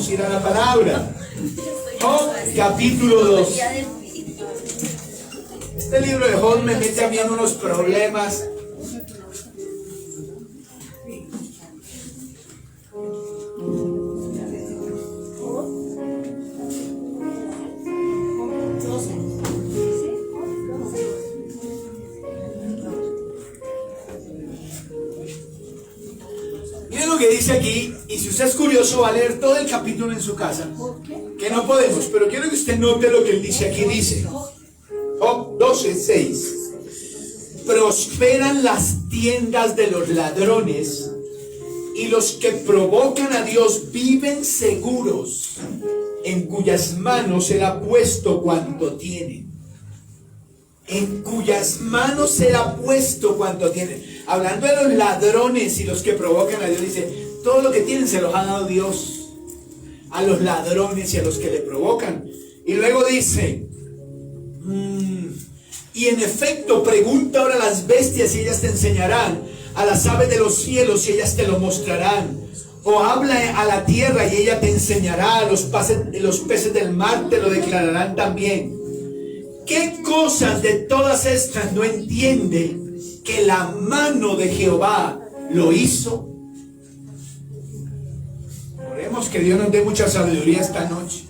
Vamos a ir a la palabra. Job, capítulo 2. Este libro de Job me mete a mí en unos problemas. Miren lo que dice aquí, y si usted es curioso va a leer todo el capítulo en su casa, que no podemos, pero quiero que usted note lo que él dice aquí. Dice Job 12:6: prosperan las tiendas de los ladrones, y los que provocan a Dios viven seguros, en cuyas manos Él ha puesto cuanto tienen. En cuyas manos Él ha puesto cuanto tienen. Hablando de los ladrones y los que provocan a Dios, dice, todo lo que tienen se los ha dado Dios a los ladrones y a los que le provocan. Y luego dice, y en efecto, pregunta ahora a las bestias y ellas te enseñarán, a las aves de los cielos y ellas te lo mostrarán, o habla a la tierra y ella te enseñará, a los peces del mar te lo declararán también. ¿Qué cosas de todas estas no entiende que la mano de Jehová lo hizo? Oremos que Dios nos dé mucha sabiduría esta noche.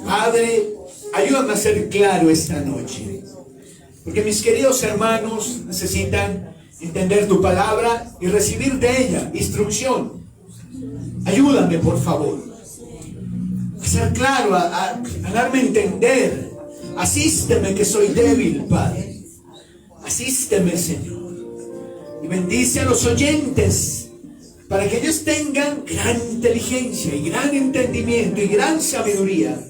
Padre, ayúdame a ser claro esta noche, porque mis queridos hermanos necesitan entender tu palabra y recibir de ella instrucción. Ayúdame, por favor, a ser claro, a darme a entender. Asísteme que soy débil, Padre. Asísteme, Señor. Y bendice a los oyentes para que ellos tengan gran inteligencia y gran entendimiento y gran sabiduría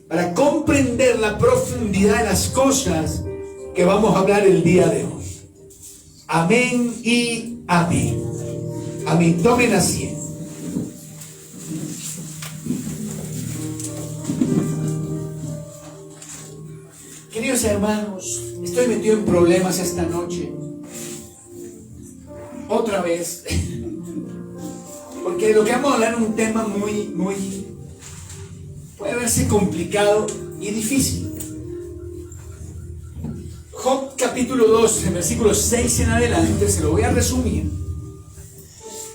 para comprender la profundidad de las cosas que vamos a hablar el día de hoy. Amén y amén. Amén. Tomen asiento. Queridos hermanos, estoy metido en problemas esta noche. Otra vez. Porque lo que vamos a hablar es un tema muy puede verse complicado y difícil. Job capítulo 2, versículos 6 en adelante, se lo voy a resumir.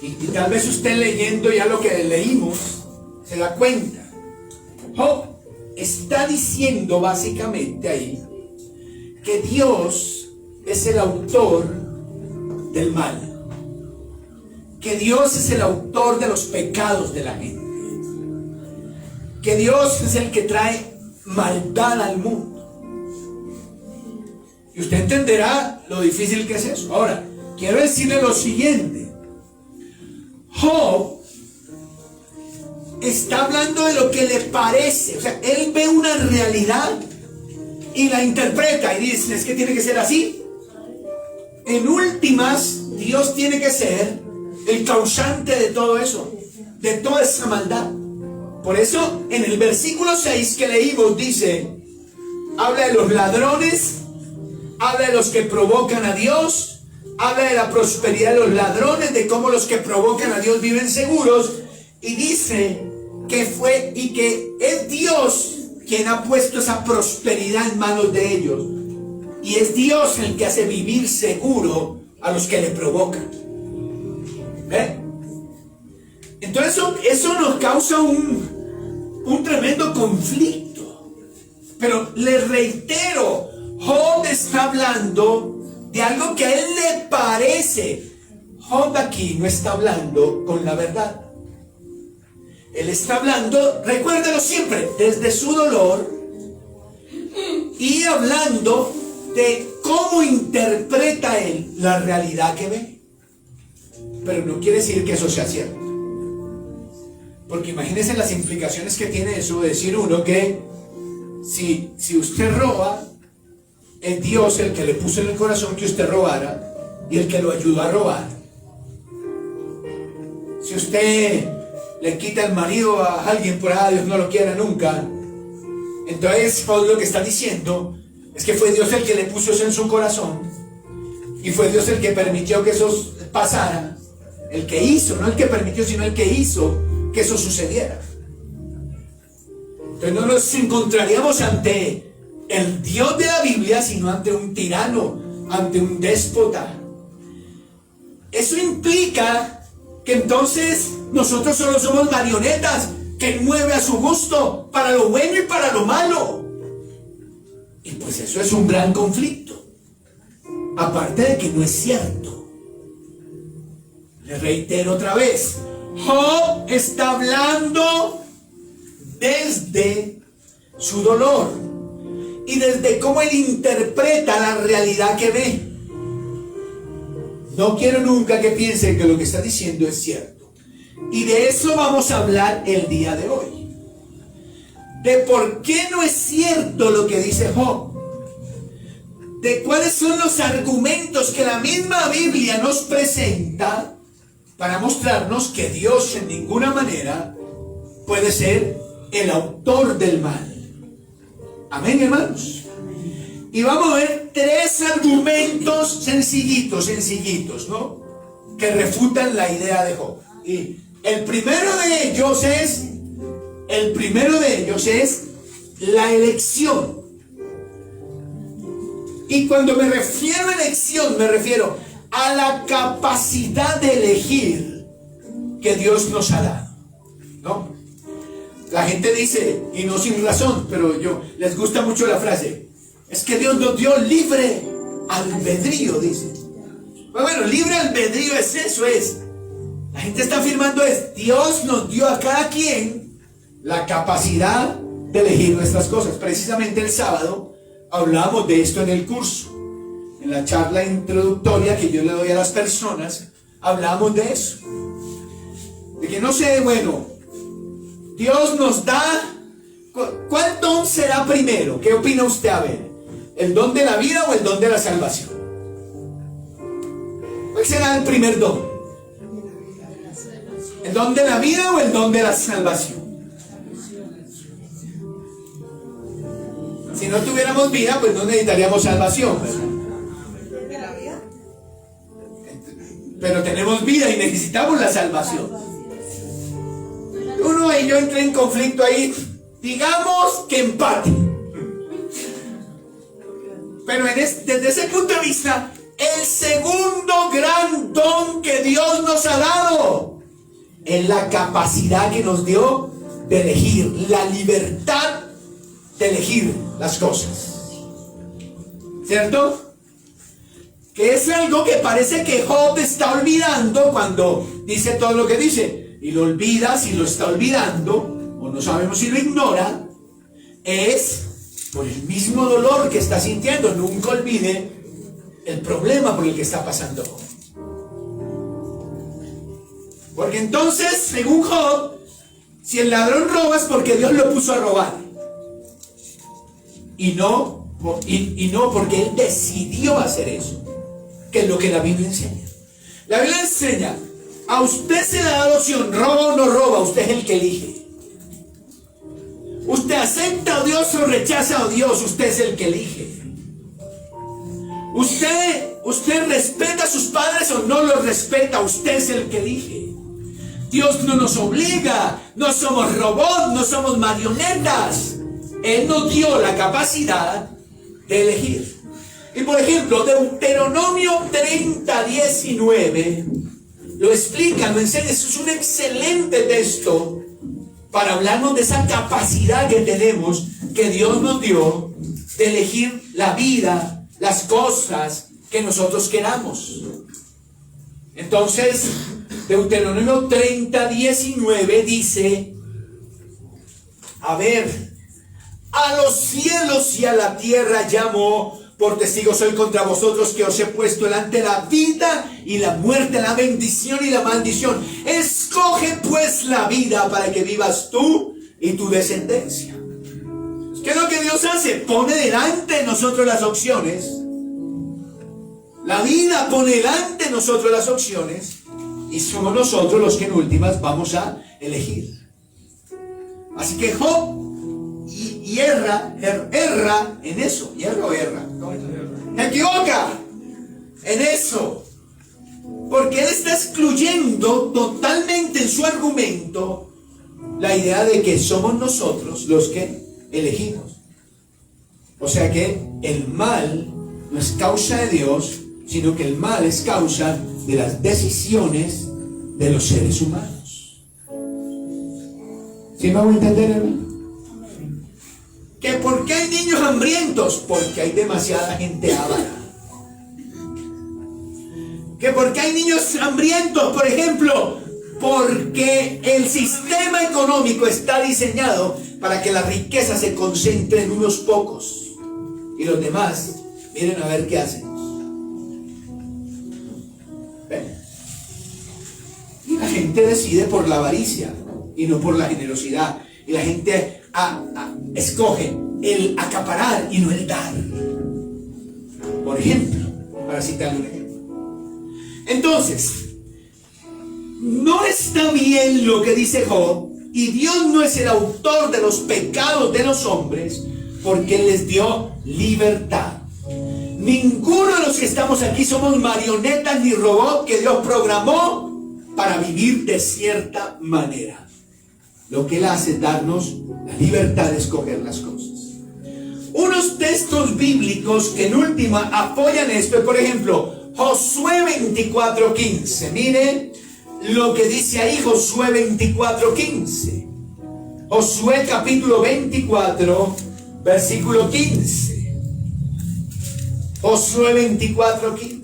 Y tal vez usted leyendo ya lo que leímos, se da cuenta. Job está diciendo básicamente ahí que Dios es el autor del mal, que Dios es el autor de los pecados de la gente, que Dios es el que trae maldad al mundo. Y usted entenderá lo difícil que es eso. Ahora, quiero decirle lo siguiente. Job está hablando de lo que le parece. O sea, él ve una realidad y la interpreta y dice, es que tiene que ser así. En últimas, Dios tiene que ser el causante de todo eso, de toda esa maldad. Por eso, en el versículo 6 que leímos dice, habla de los ladrones, habla de los que provocan a Dios, habla de la prosperidad de los ladrones, de cómo los que provocan a Dios viven seguros, y dice que fue y que es Dios quien ha puesto esa prosperidad en manos de ellos, y es Dios el que hace vivir seguro a los que le provocan. ¿Ve? Entonces eso nos causa un tremendo conflicto. Pero le reitero, Job está hablando de algo que a él le parece. Job aquí no está hablando con la verdad. Él está hablando, recuérdelo siempre, desde su dolor y hablando de cómo interpreta él la realidad que ve. Pero no quiere decir que eso sea cierto. Porque imagínense las implicaciones que tiene eso de decir uno que si usted roba, es Dios el que le puso en el corazón que usted robara y el que lo ayudó a robar. Si usted le quita el marido a alguien por ahí, Dios no lo quiera nunca, entonces lo que está diciendo es que fue Dios el que le puso eso en su corazón y fue Dios el que permitió que eso pasara, el que hizo, no el que permitió, sino el que hizo que eso sucediera. Entonces no nos encontraríamos ante el Dios de la Biblia, sino ante un tirano, ante un déspota. Eso implica que entonces nosotros solo somos marionetas que mueve a su gusto para lo bueno y para lo malo. Y pues eso es un gran conflicto. Aparte de que no es cierto. Le reitero otra vez, Job está hablando desde su dolor y desde cómo él interpreta la realidad que ve. No quiero nunca que piensen que lo que está diciendo es cierto. Y de eso vamos a hablar el día de hoy. De por qué no es cierto lo que dice Job. De cuáles son los argumentos que la misma Biblia nos presenta para mostrarnos que Dios en ninguna manera puede ser el autor del mal. Amén, hermanos. Y vamos a ver 3 argumentos sencillitos, ¿no? Que refutan la idea de Job. Y el primero de ellos es la elección. Y cuando me refiero a elección, me refiero a la capacidad de elegir que Dios nos ha dado, ¿no? La gente dice, y no sin razón, pero les gusta mucho la frase, es que Dios nos dio libre albedrío, dice. Bueno, libre albedrío es eso, la gente está afirmando Dios nos dio a cada quien la capacidad de elegir nuestras cosas. Precisamente el sábado hablábamos de esto en el curso. En la charla introductoria que yo le doy a las personas, hablamos de eso. De que no sé, bueno, Dios nos da, ¿cuál don será primero? ¿Qué opina usted? A ver, ¿el don de la vida o el don de la salvación? ¿Cuál será el primer don? ¿El don de la vida o el don de la salvación? Si no tuviéramos vida, pues no necesitaríamos salvación, ¿verdad? Pero tenemos vida y necesitamos la salvación. Uno y yo entré en conflicto ahí, digamos que empate. Pero desde ese punto de vista, el segundo gran don que Dios nos ha dado es la capacidad que nos dio de elegir, la libertad de elegir las cosas. ¿Cierto? Que es algo que parece que Job está olvidando cuando dice todo lo que dice. Y lo olvida, si lo está olvidando, o no sabemos si lo ignora, es por el mismo dolor que está sintiendo. Nunca olvide el problema por el que está pasando Job. Porque entonces, según Job, si el ladrón roba es porque Dios lo puso a robar. Y no porque él decidió hacer eso, que es lo que la Biblia enseña. La Biblia enseña, a usted se le da la opción, roba o no roba, usted es el que elige. Usted acepta a Dios o rechaza a Dios, usted es el que elige. Usted respeta a sus padres o no los respeta, usted es el que elige. Dios no nos obliga, no somos robots, no somos marionetas. Él nos dio la capacidad de elegir. Y por ejemplo, Deuteronomio 30:19 lo explica, lo enseña. Eso es un excelente texto para hablarnos de esa capacidad que tenemos, que Dios nos dio, de elegir la vida, las cosas que nosotros queramos. Entonces, Deuteronomio 30:19 dice, a ver, a los cielos y a la tierra llamo, por testigo soy contra vosotros que os he puesto delante la vida y la muerte, la bendición y la maldición. Escoge pues la vida para que vivas tú y tu descendencia. ¿Qué es lo que Dios hace? Pone delante de nosotros las opciones. La vida pone delante de nosotros las opciones y somos nosotros los que en últimas vamos a elegir. Así que Job erra en eso. Se equivoca en eso, porque él está excluyendo totalmente en su argumento la idea de que somos nosotros los que elegimos. O sea que el mal no es causa de Dios, sino que el mal es causa de las decisiones de los seres humanos. ¿Sí me voy a entender, hermano? ¿Que por qué hay niños hambrientos? Porque hay demasiada gente avara. ¿Que por qué hay niños hambrientos? Por ejemplo, porque el sistema económico está diseñado para que la riqueza se concentre en unos pocos y los demás miren a ver qué hacen. ¿Ven? Y la gente decide por la avaricia y no por la generosidad. Y la gente escoge el acaparar y no el dar. Por ejemplo, para citarle un ejemplo. Entonces, no está bien lo que dice Job, y Dios no es el autor de los pecados de los hombres, porque Él les dio libertad. Ninguno de los que estamos aquí somos marionetas ni robots que Dios programó para vivir de cierta manera. Lo que Él hace es darnos la libertad de escoger las cosas. Unos textos bíblicos que en última apoyan esto, por ejemplo, Josué 24:15. Miren lo que dice ahí Josué 24:15. Josué capítulo 24, versículo 15. Josué 24:15.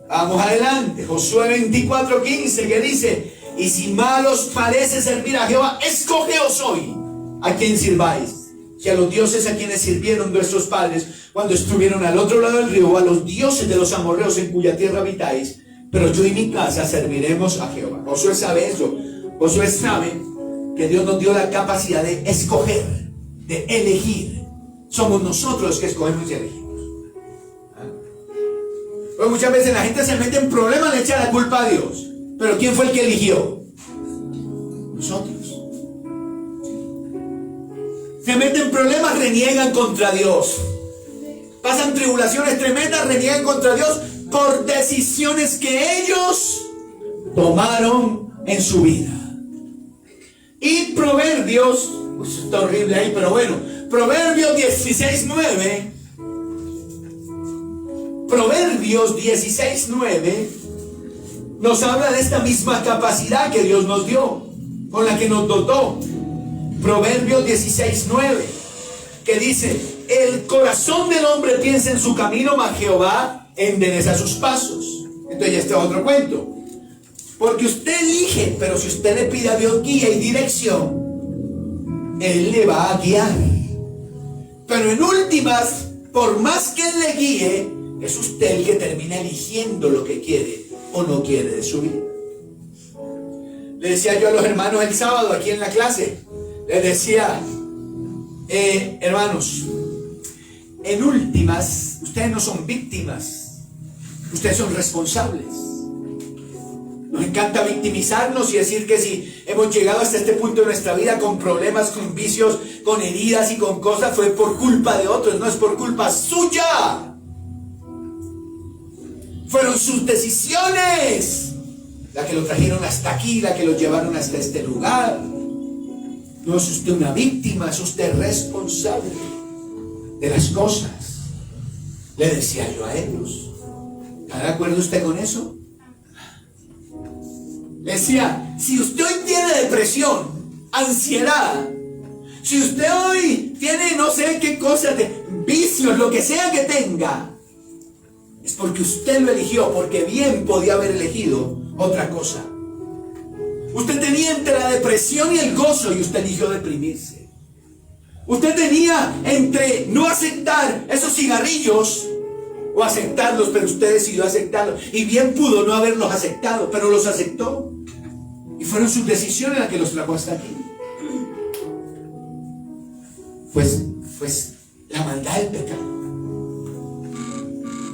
Vamos adelante. Josué 24:15, que dice: y si mal os parece servir a Jehová, escogeos hoy a quien sirváis. Que a los dioses a quienes sirvieron nuestros padres cuando estuvieron al otro lado del río, a los dioses de los amorreos en cuya tierra habitáis, pero yo y mi casa serviremos a Jehová. Josué sabe eso. Josué sabe que Dios nos dio la capacidad de escoger, de elegir. Somos nosotros los que escogemos y elegimos. Pues muchas veces la gente se mete en problemas, le echa la culpa a Dios. Pero ¿quién fue el que eligió? Nosotros. Se meten en problemas, reniegan contra Dios. Pasan tribulaciones tremendas, reniegan contra Dios por decisiones que ellos tomaron en su vida. Y Proverbios, pues está horrible ahí, pero bueno, Proverbios 16:9. Proverbios 16:9 nos habla de esta misma capacidad que Dios nos dio, con la que nos dotó. Proverbios 16:9, que dice: el corazón del hombre piensa en su camino, mas Jehová endereza sus pasos. Entonces ya está otro cuento. Porque usted elige, pero si usted le pide a Dios guía y dirección, Él le va a guiar. Pero en últimas, por más que Él le guíe, es usted el que termina eligiendo lo que quiere o no quiere de su vida. Le decía yo a los hermanos el sábado aquí en la clase, les decía, hermanos, en últimas, ustedes no son víctimas, ustedes son responsables. Nos encanta victimizarnos y decir que si hemos llegado hasta este punto de nuestra vida con problemas, con vicios, con heridas y con cosas, fue por culpa de otros, no es por culpa suya. Fueron sus decisiones las que lo trajeron hasta aquí, las que lo llevaron hasta este lugar. No es usted una víctima, es usted responsable de las cosas. Le decía yo a ellos. ¿Está de acuerdo usted con eso? Le decía, si usted hoy tiene depresión, ansiedad, si usted hoy tiene no sé qué cosas, de vicios, lo que sea que tenga, es porque usted lo eligió, porque bien podía haber elegido otra cosa. Usted tenía entre la depresión y el gozo y usted eligió deprimirse. Usted tenía entre no aceptar esos cigarrillos o aceptarlos, pero usted decidió aceptarlos. Y bien pudo no haberlos aceptado, pero los aceptó. Y fueron sus decisiones las que los trajo hasta aquí. Pues la maldad del pecado.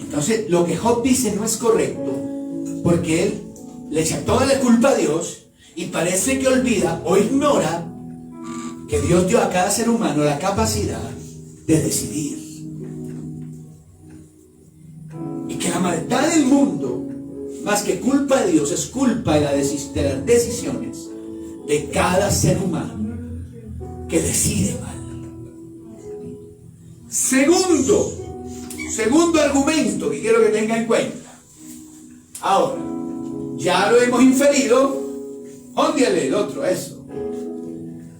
Entonces, lo que Job dice no es correcto, porque él le echa toda la culpa a Dios y parece que olvida o ignora que Dios dio a cada ser humano la capacidad de decidir. Y que la maldad del mundo, más que culpa de Dios, es culpa de las decisiones de cada ser humano que decide mal. Segundo argumento que quiero que tenga en cuenta. Ahora, ya lo hemos inferido. Óndiale el otro, eso.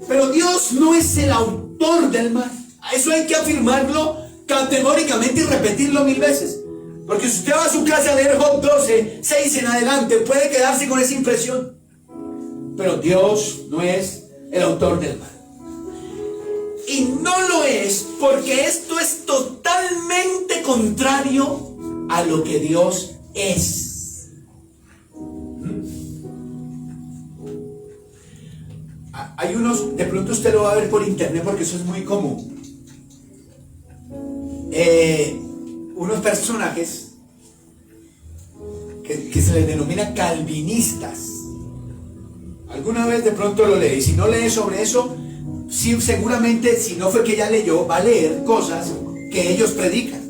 Pero Dios no es el autor del mal. Eso hay que afirmarlo categóricamente y repetirlo 1000 veces. Porque si usted va a su casa a leer Job 12, 6 en adelante, puede quedarse con esa impresión. Pero Dios no es el autor del mal. Y no lo es porque esto es totalmente contrario a lo que Dios es. Hay unos, de pronto usted lo va a ver por internet porque eso es muy común. Unos personajes que se les denomina calvinistas. Alguna vez de pronto lo lee. Si no lee sobre eso, sí, seguramente, si no fue que ya leyó, va a leer cosas que ellos predican,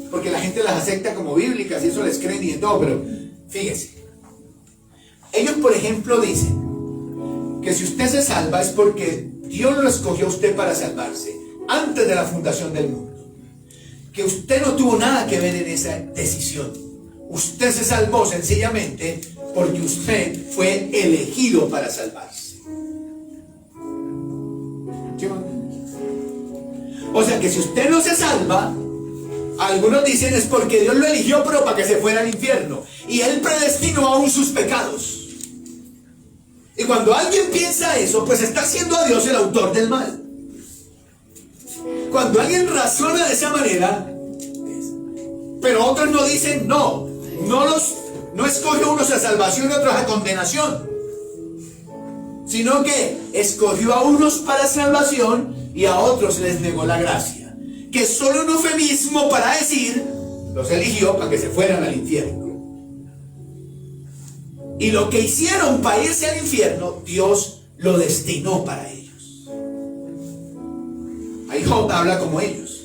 porque la gente las acepta como bíblicas y eso les creen y de todo. Pero fíjese, ellos por ejemplo dicen que si usted se salva es porque Dios lo escogió a usted para salvarse antes de la fundación del mundo, que usted no tuvo nada que ver en esa decisión. Usted se salvó sencillamente porque usted fue elegido para salvarse. O sea que si usted no se salva, algunos dicen es porque Dios lo eligió pero para que se fuera al infierno, y Él predestinó aún sus pecados. Y cuando alguien piensa eso, pues está haciendo a Dios el autor del mal. Cuando alguien razona de esa manera, pero otros no dicen no escogió unos a salvación y otros a condenación, sino que escogió a unos para salvación y a otros les negó la gracia, que es solo un eufemismo para decir los eligió para que se fueran al infierno. Y lo que hicieron para irse al infierno, Dios lo destinó para ellos. Ahí Job habla como ellos,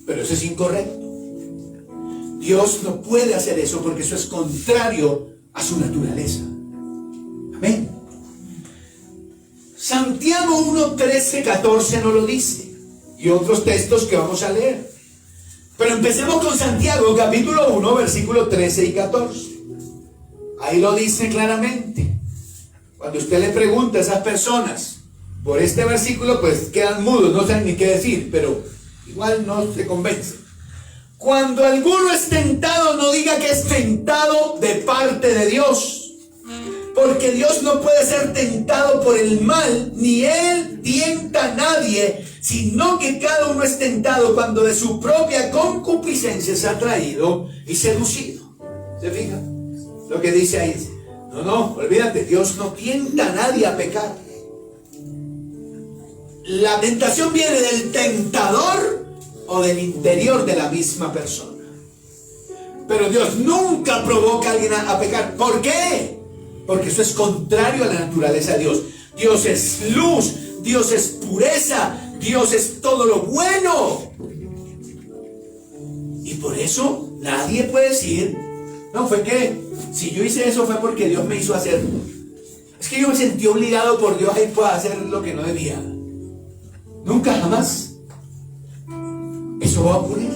pero eso es incorrecto. Dios no puede hacer eso porque eso es contrario a su naturaleza. Amén. Santiago 1, 13, 14 no lo dice, y otros textos que vamos a leer. Pero empecemos con Santiago capítulo 1, versículos 13 y 14. Ahí lo dice claramente. Cuando usted le pregunta a esas personas por este versículo, pues quedan mudos, no saben ni qué decir, pero igual no se convencen. Cuando alguno es tentado, no diga que es tentado de parte de Dios, porque Dios no puede ser tentado por el mal, ni Él tienta a nadie, sino que cada uno es tentado cuando de su propia concupiscencia es atraído y seducido. ¿Se fija? Lo que dice ahí. No, olvídate, Dios no tienta a nadie a pecar. La tentación viene del tentador o del interior de la misma persona. Pero Dios nunca provoca a alguien a pecar. ¿Por qué? Porque eso es contrario a la naturaleza de Dios. Dios es luz, Dios es pureza, Dios es todo lo bueno. Y por eso nadie puede decir, no, fue que si yo hice eso fue porque Dios me hizo hacerlo. Es que yo me sentí obligado por Dios a ir a hacer lo que no debía. Nunca jamás. Eso va a ocurrir.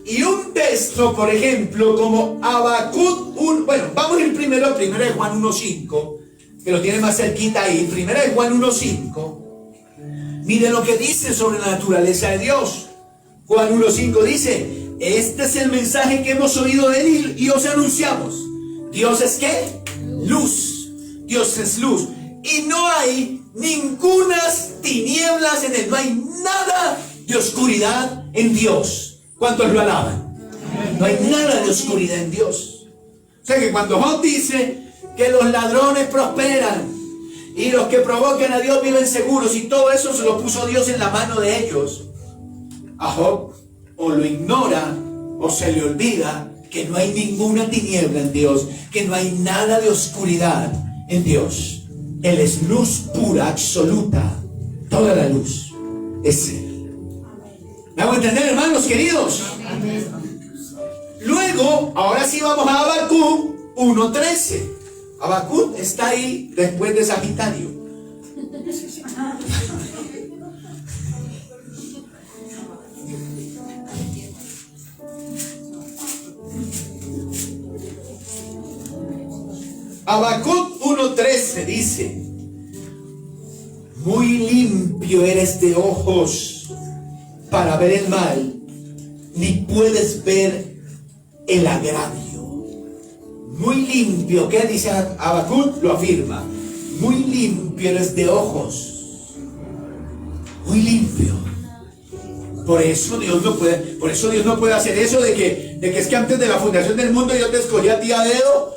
Y un texto, por ejemplo, como Habacuc 1, bueno, vamos a ir primero a 1 de Juan 1:5, que lo tiene más cerquita ahí. 1 de Juan 1:5. Mire lo que dice sobre la naturaleza de Dios. Juan 1:5 dice: este es el mensaje que hemos oído de él y os anunciamos. Dios es ¿qué? Luz. Dios es luz. Y no hay ningunas tinieblas en él. No hay nada de oscuridad en Dios. ¿Cuántos lo alaban? No hay nada de oscuridad en Dios. O sea que cuando Job dice que los ladrones prosperan y los que provocan a Dios viven seguros, y todo eso se lo puso Dios en la mano de ellos, a Job o lo ignora o se le olvida que no hay ninguna tiniebla en Dios, que no hay nada de oscuridad en Dios. Él es luz pura, absoluta. Toda la luz es Él. ¿Me hago entender, hermanos queridos? Luego, ahora sí vamos a Habacuc 1:13. Habacuc está ahí después de Sagitario. Habacuc 1:13 dice: muy limpio eres de ojos para ver el mal, ni puedes ver el agravio. Muy limpio, ¿qué dice Habacuc? Lo afirma. Muy limpio eres de ojos. Muy limpio. Por eso Dios no puede hacer eso de que es que antes de la fundación del mundo Dios te escogió a ti a dedo.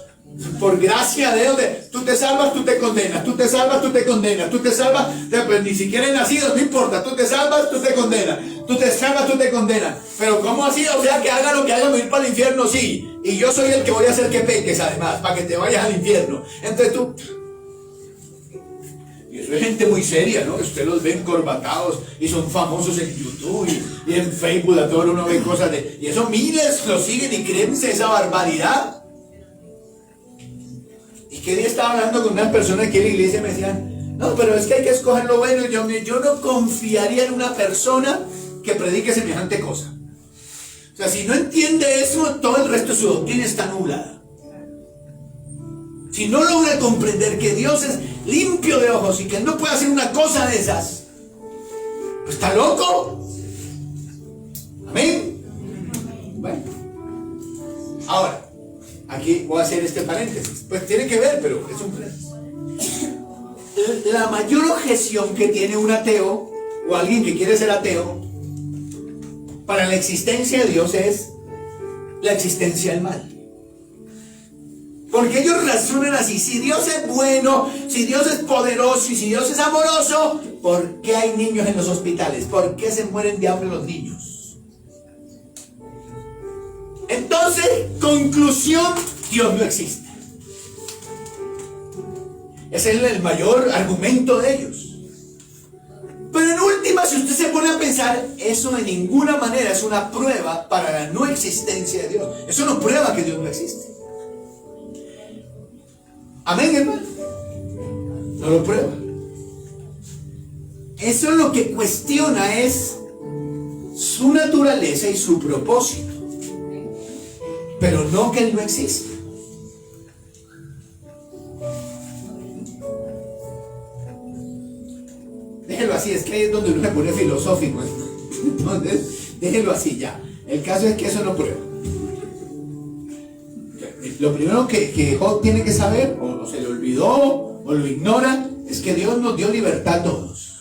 Por gracia de Dios, tú te salvas, tú te condenas, tú te salvas, tú te condenas, tú te salvas, pues ni siquiera he nacido, no importa, tú te salvas, tú te condenas, tú te salvas, tú te condenas. Pero ¿cómo así? O sea, que haga lo que haga, me ir para el infierno, sí. Y yo soy el que voy a hacer que peques además, para que te vayas al infierno. Entonces tú... Y eso es gente muy seria, ¿no? Usted los ve encorbatados y son famosos en YouTube y en Facebook, a todo uno ve cosas de... Y eso miles lo siguen y créense esa barbaridad. Y que día estaba hablando con unas personas aquí en la iglesia y me decían, no, pero es que hay que escoger lo bueno. Yo no confiaría en una persona que predique semejante cosa. O sea, si no entiende eso, todo el resto de su doctrina está nublada. Si no logra comprender que Dios es limpio de ojos y que no puede hacer una cosa de esas, pues está loco. Amén. Bueno, ahora aquí voy a hacer este paréntesis. Pues tiene que ver, pero es un paréntesis. La mayor objeción que tiene un ateo o alguien que quiere ser ateo para la existencia de Dios es la existencia del mal. Porque ellos razonan así: si Dios es bueno, si Dios es poderoso y si Dios es amoroso, ¿por qué hay niños en los hospitales? ¿Por qué se mueren de hambre los niños? Entonces, conclusión: Dios no existe. Ese es el mayor argumento de ellos. Pero en última, si usted se pone a pensar, eso de ninguna manera es una prueba para la no existencia de Dios. Eso no prueba que Dios no existe. Amén, hermano. No lo prueba. Eso lo que cuestiona es su naturaleza y su propósito, pero no que Él no existe. Déjelo así, es que ahí es donde uno se pone filosófico. Entonces, déjelo así ya. El caso es que eso no prueba. Lo primero que Job tiene que saber, o se le olvidó, o lo ignora, es que Dios nos dio libertad a todos.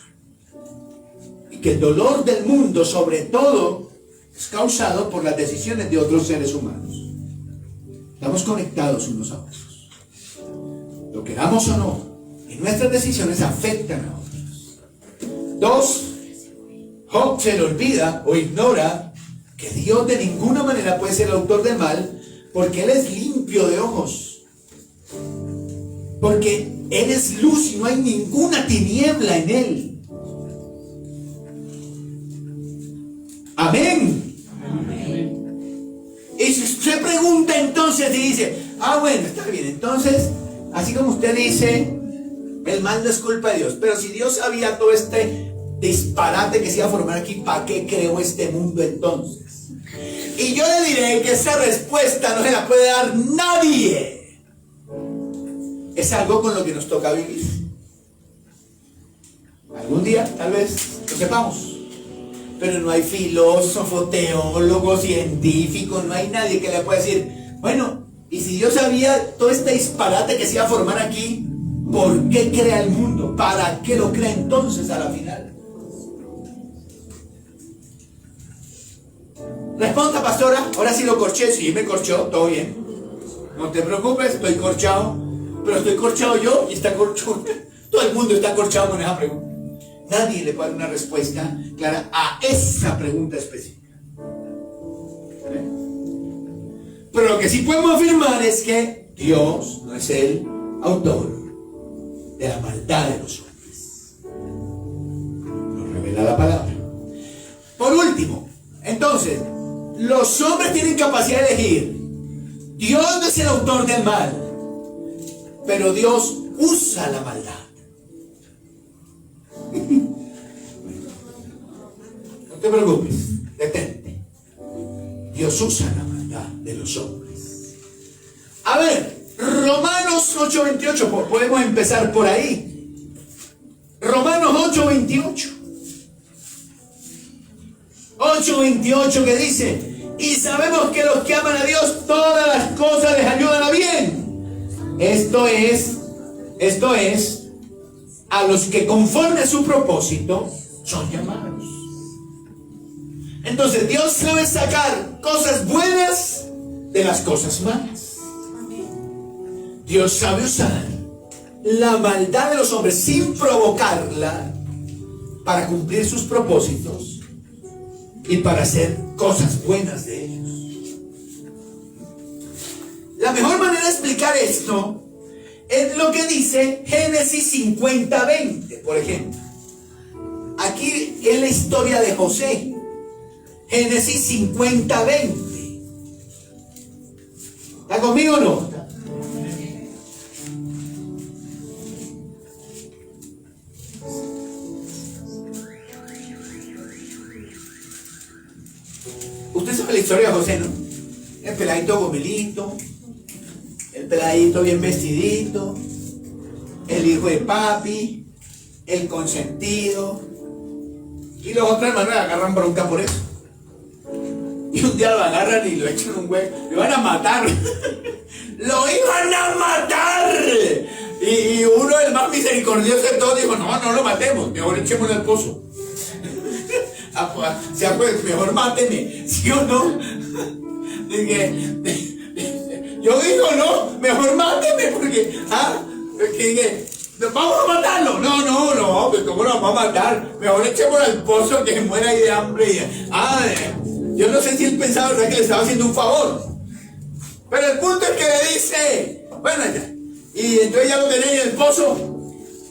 Y que el dolor del mundo, sobre todo, es causado por las decisiones de otros seres humanos. Estamos conectados unos a otros. Lo queramos o no, y nuestras decisiones afectan a otros. Dos, Job se le olvida o ignora que Dios de ninguna manera puede ser el autor del mal, porque Él es limpio de ojos. Porque Él es luz y no hay ninguna tiniebla en Él. Amén. Amén. Y si usted pregunta entonces y dice, bueno, está bien, entonces, así como usted dice, el mal no es culpa de Dios, pero si Dios sabía todo este disparate que se iba a formar aquí, ¿para qué creó este mundo entonces? Y yo le diré que esa respuesta no se la puede dar nadie. Es algo con lo que nos toca vivir. Algún día, tal vez, lo sepamos. Pero no hay filósofo, teólogo, científico, no hay nadie que le pueda decir, bueno, y si Dios sabía todo este disparate que se iba a formar aquí, ¿por qué crea el mundo? ¿Para qué lo crea entonces a la final? Responda, pastora. Ahora sí lo corché. Sí, me corchó, todo bien. No te preocupes, estoy corchado. Pero estoy corchado yo y está corchado. Todo el mundo está corchado con esa pregunta. Nadie le puede dar una respuesta clara a esa pregunta específica. Pero lo que sí podemos afirmar es que Dios no es el autor de la maldad de los hombres. Lo revela la palabra. Por último, entonces, los hombres tienen capacidad de elegir. Dios no es el autor del mal. pero Dios usa la maldad. No te preocupes, detente. Dios usa la maldad de los hombres. A ver, Romanos 8:28, podemos empezar por ahí. Romanos 8:28. 8:28 que dice: y sabemos que los que aman a Dios, todas las cosas les ayudan a bien. Esto es, a los que conforme a su propósito son llamados. Entonces Dios sabe sacar cosas buenas de las cosas malas. Dios sabe usar la maldad de los hombres sin provocarla para cumplir sus propósitos y para hacer cosas buenas de ellos. La mejor manera de explicar esto es lo que dice Génesis 50:20, por ejemplo. Aquí es la historia de José. Génesis 50:20. ¿Está conmigo o no? Usted sabe la historia de José, ¿no? El peladito gomelito, el peladito bien vestidito, el hijo de papi, el consentido. Y los otros hermanos le agarran bronca por eso. Y un día lo agarran y lo echan en un hueco. Lo iban a matar. ¡Lo iban a matar! Y uno, el más misericordioso de todos, dijo: no lo matemos, mejor echémoslo al pozo. O sea, pues mejor máteme, ¿sí o no? Yo digo: no, mejor máteme, porque vamos a matarlo. No, pues ¿cómo lo vamos a matar? Mejor echémoslo al pozo, que se muera ahí de hambre. Yo no sé si él pensaba, ¿verdad?, que le estaba haciendo un favor. Pero el punto es que le dice, bueno, ya. Y entonces ya lo tenían en el pozo.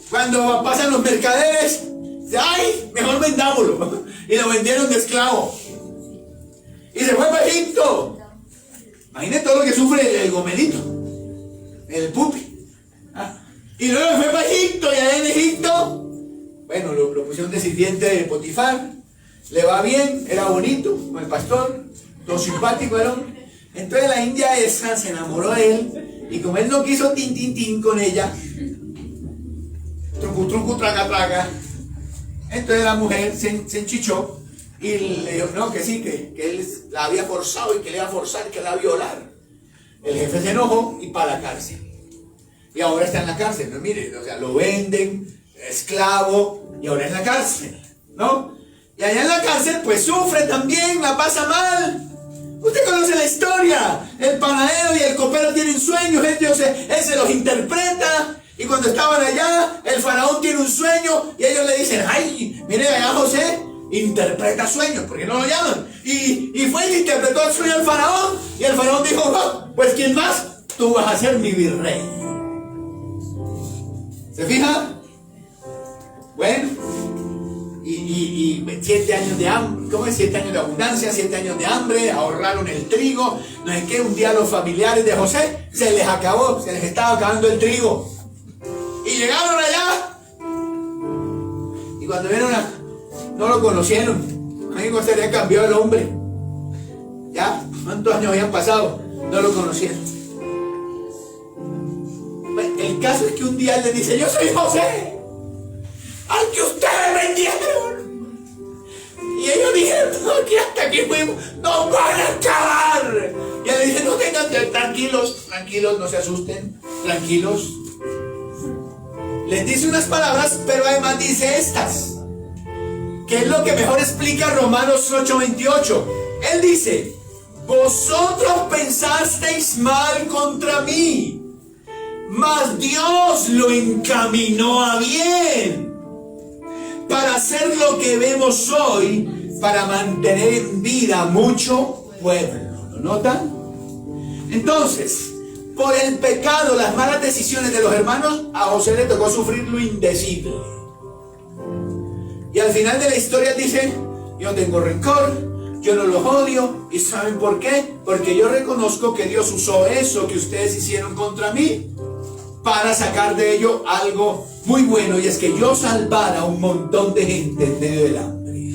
Cuando pasan los mercaderes, ¡ay! Mejor vendámoslo. Y lo vendieron de esclavo. Y se fue para Egipto. Imagínate todo lo que sufre el gomelito, el pupi. Y luego fue para Egipto, y allá en Egipto, bueno, lo pusieron de sirviente de Potifar. Le va bien, era bonito, como el pastor, todo simpático era. Entonces la india esa se enamoró de él, y como él no quiso tin con ella, trucu, traga, entonces la mujer se enchichó y le dijo no, que sí, que él la había forzado y que le iba a forzar, que la iba a violar. El jefe se enojó y para la cárcel. Y ahora está en la cárcel, ¿no? Mire, o sea, lo venden, esclavo, y ahora en la cárcel, ¿no? Y allá en la cárcel pues sufre también, la pasa mal. Usted conoce la historia. El panadero y el copero tienen sueños, él se los interpreta. Y cuando estaban allá, el faraón tiene un sueño y ellos le dicen: ay, mire allá José, interpreta sueños, ¿por qué no lo llaman? Y fue y interpretó el sueño al faraón, y el faraón dijo: oh, pues ¿quién más? Tú vas a ser mi virrey. ¿Se fija? Bueno, y 7 años de hambre, ¿cómo es? 7 años de abundancia, 7 años de hambre, ahorraron el trigo. No es que un día los familiares de José se les estaba acabando el trigo. Y llegaron allá, y cuando vieron no lo conocieron. A mí me gustaría cambiar el hombre. ¿Ya? ¿Cuántos años habían pasado? No lo conocieron. El caso es que un día él le dice: yo soy José, al que ustedes vendieron. Y ellos dijeron: no, que hasta aquí fuimos, nos van a acabar. Y él le dice: no tengan, tranquilos, no se asusten, tranquilos. Les dice unas palabras, pero además dice estas, que es lo que mejor explica Romanos 8:28. Él dice: vosotros pensasteis mal contra mí, mas Dios lo encaminó a bien, para hacer lo que vemos hoy, para mantener en vida mucho pueblo. ¿Lo notan? Entonces, por el pecado, las malas decisiones de los hermanos, a José le tocó sufrir lo indecible. Y al final de la historia dice: yo tengo rencor, yo no los odio. ¿Y saben por qué? Porque yo reconozco que Dios usó eso que ustedes hicieron contra mí para sacar de ello algo muy bueno, y es que yo salvara a un montón de gente en medio del hambre.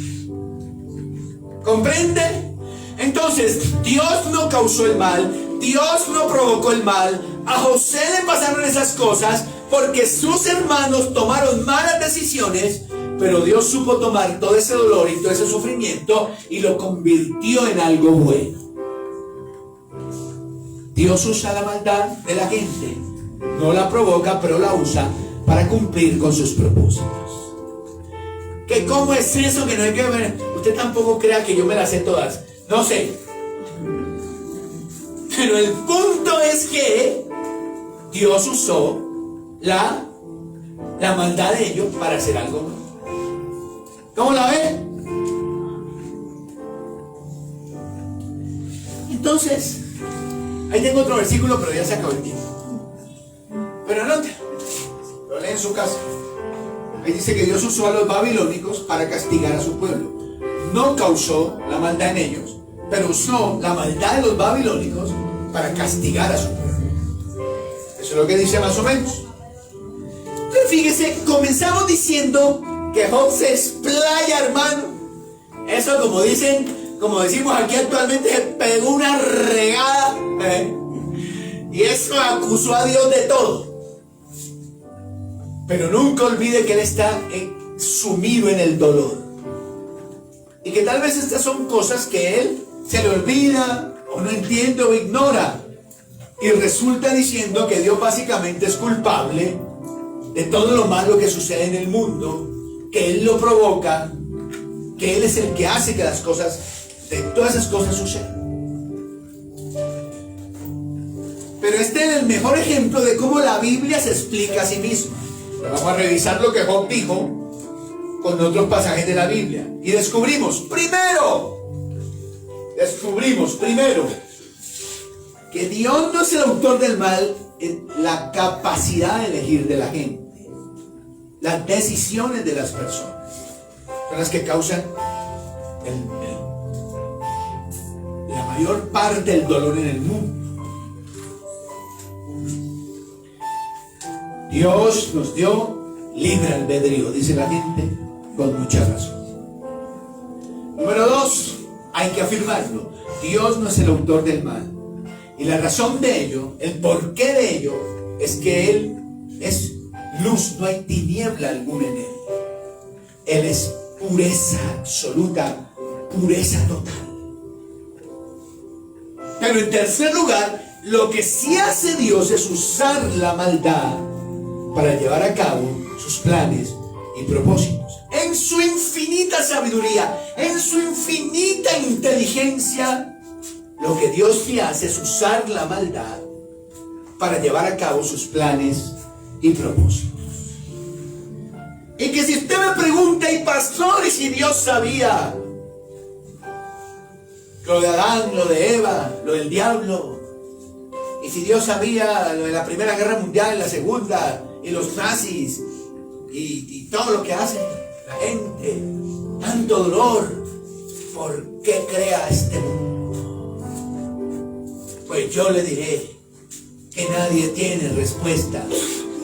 ¿Comprende? Entonces, Dios no causó el mal, Dios no provocó el mal. A José le pasaron esas cosas porque sus hermanos tomaron malas decisiones, pero Dios supo tomar todo ese dolor y todo ese sufrimiento y lo convirtió en algo bueno. Dios usa la maldad de la gente, no la provoca, pero la usa para cumplir con sus propósitos. ¿Que cómo es eso? Que no hay que ver. Usted tampoco crea que yo me las sé todas. No sé. Pero el punto es que Dios usó la maldad de ellos para hacer algo bueno. ¿Cómo la ve? Entonces, ahí tengo otro versículo, pero ya se acabó el tiempo. Pero anote, lo lee en su casa. Ahí dice que Dios usó a los babilónicos para castigar a su pueblo. No causó la maldad en ellos, pero usó la maldad de los babilónicos para castigar a su pueblo. Eso es lo que dice más o menos. Entonces fíjese, comenzamos diciendo que Job se explaya, hermano. Eso como decimos aquí actualmente, se pegó una regada, y eso acusó a Dios de todo. Pero nunca olvide que él está sumido en el dolor. Y que tal vez estas son cosas que él se le olvida, o no entiende, o ignora. Y resulta diciendo que Dios básicamente es culpable de todo lo malo que sucede en el mundo, que él lo provoca, que él es el que hace que las cosas, de todas esas cosas sucedan. Pero este es el mejor ejemplo de cómo la Biblia se explica a sí misma. Vamos a revisar lo que Job dijo con otros pasajes de la Biblia. Y descubrimos primero que Dios no es el autor del mal en la capacidad de elegir de la gente. Las decisiones de las personas son las que causan la mayor parte del dolor en el mundo. Dios nos dio libre albedrío, dice la gente, con mucha razón. Número 2, hay que afirmarlo. Dios no es el autor del mal. Y la razón de ello, el porqué de ello, es que Él es luz, no hay tiniebla alguna en Él. Él es pureza absoluta, pureza total. Pero en tercer lugar, lo que sí hace Dios es usar la maldad para llevar a cabo sus planes y propósitos. En su infinita sabiduría, en su infinita inteligencia, lo que Dios sí hace es usar la maldad para llevar a cabo sus planes y propósitos. Y que si usted me pregunta, y pastor, y si Dios sabía lo de Adán, lo de Eva, lo del diablo, y si Dios sabía lo de la Primera Guerra Mundial, la Segunda, y los nazis, y todo lo que hace la gente, tanto dolor, ¿por qué crea este mundo? Pues yo le diré que nadie tiene respuesta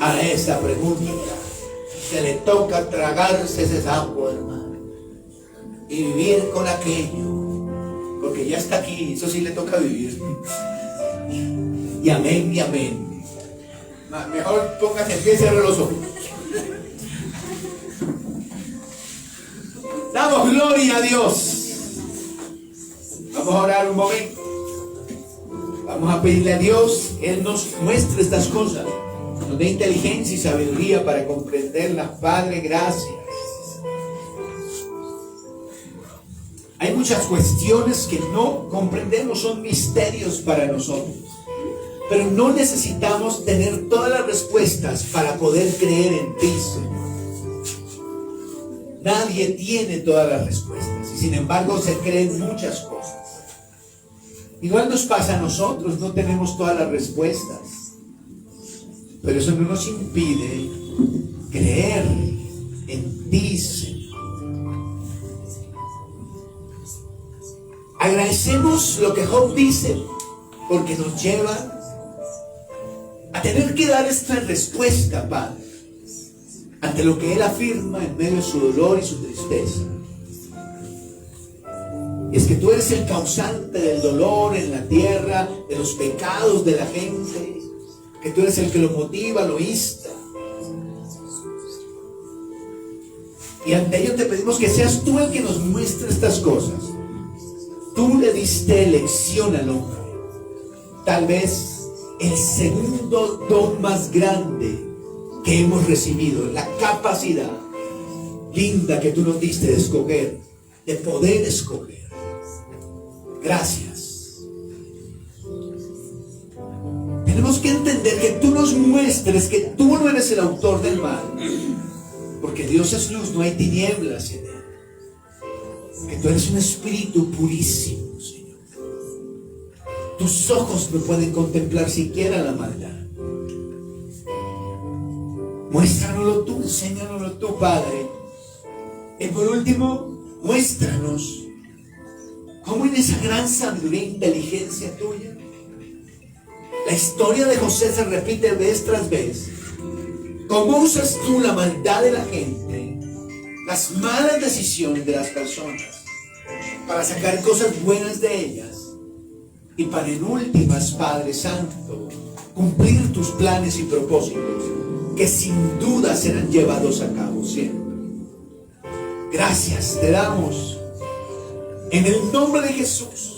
a esa pregunta. Se le toca tragarse ese sapo, hermano, y vivir con aquello, porque ya está aquí, eso sí le toca vivir. Y amén, y amén. Mejor póngase en pie y cierre los ojos. Damos gloria a Dios. Vamos a orar un momento. Vamos a pedirle a Dios que Él nos muestre estas cosas, nos dé inteligencia y sabiduría para comprenderlas. Padre, gracias. Hay muchas cuestiones que no comprendemos, son misterios para nosotros. Pero no necesitamos tener todas las respuestas para poder creer en ti, Señor. Nadie tiene todas las respuestas y sin embargo se creen muchas cosas. Igual nos pasa a nosotros, no tenemos todas las respuestas. Pero eso no nos impide creer en ti, Señor. Agradecemos lo que Job dice, porque nos lleva a tener que dar esta respuesta, Padre, ante lo que Él afirma en medio de su dolor y su tristeza. Y es que tú eres el causante del dolor en la tierra, de los pecados de la gente, que tú eres el que lo motiva, lo insta. Y ante ello te pedimos que seas tú el que nos muestre estas cosas. Tú le diste elección al hombre. Tal vez el segundo don más grande que hemos recibido, la capacidad linda que tú nos diste de escoger, de poder escoger. Gracias. Tenemos que entender que tú nos muestres que tú no eres el autor del mal, porque Dios es luz, no hay tinieblas en Él. Que tú eres un espíritu purísimo, Señor. Tus ojos no pueden contemplar siquiera la maldad. Muéstranoslo tú, enséñanoslo tú, Padre. Y por último, muéstranos cómo en esa gran sabiduría e inteligencia tuya, la historia de José se repite vez tras vez. ¿Cómo usas tú la maldad de la gente, las malas decisiones de las personas, para sacar cosas buenas de ellas? Y para en últimas, Padre Santo, cumplir tus planes y propósitos, que sin duda serán llevados a cabo siempre. Gracias te damos en el nombre de Jesús.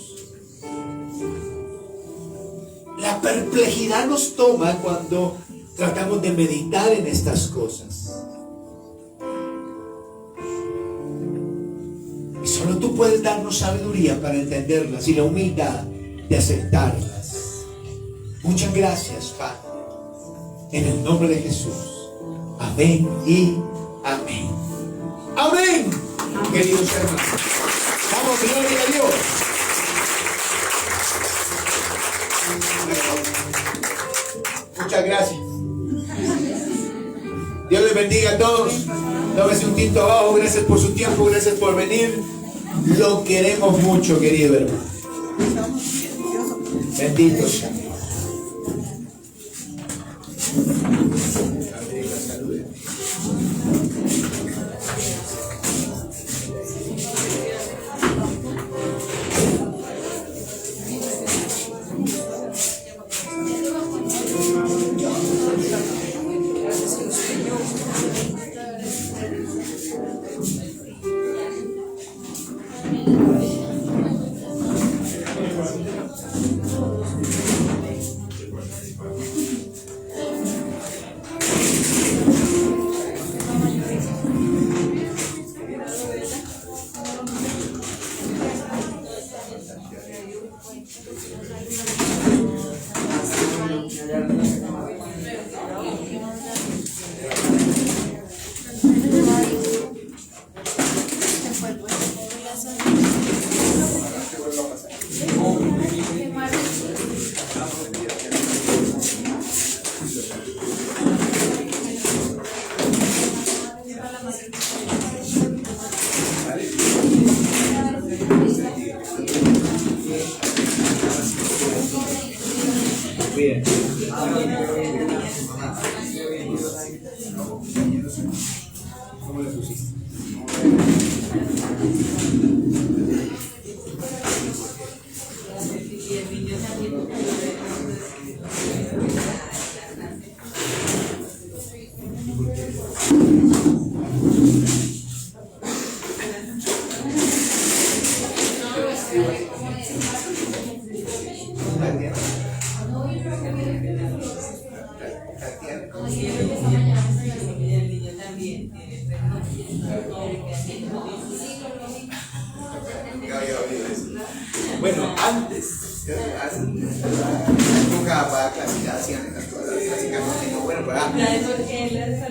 La perplejidad nos toma cuando tratamos de meditar en estas cosas. Y solo tú puedes darnos sabiduría para entenderlas y la humildad de aceptarlas. Muchas gracias, Padre. En el nombre de Jesús. Amén y amén. Amén. Queridos hermanos, damos gloria a Dios. Muchas gracias. Dios les bendiga a todos. Tómese un tinto abajo. Gracias por su tiempo. Gracias por venir. Lo queremos mucho, querido hermano. Bendito sea. Bien. ¿Cómo le pusiste? Bueno, antes, nunca para clasificar, hacían estas cosas, clásicas, no, bueno, para porque en la emisora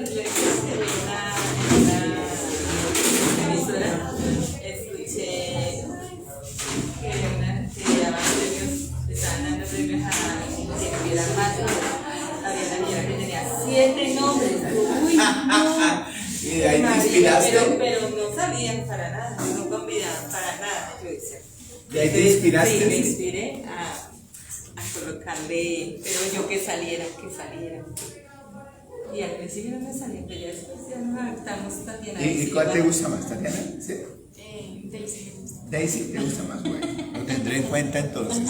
escuché que daban premios, estaban dando premios a que tuvieran más. Había una niña que tenía 7 nombres. Uy, no. Y de ahí te inspiraste. Pero no sabían para nada, no convidaban para nada. Yo decía. ¿De ahí te inspiraste? Sí, me inspiré a colocarle, pero yo que saliera. Y al principio no me salía, pero ya después ya nos adaptamos, Tatiana. ¿Y cuál te gusta más, Tatiana? ¿Sí? Daisy. Daisy te gusta más, bueno. Lo tendré en cuenta entonces.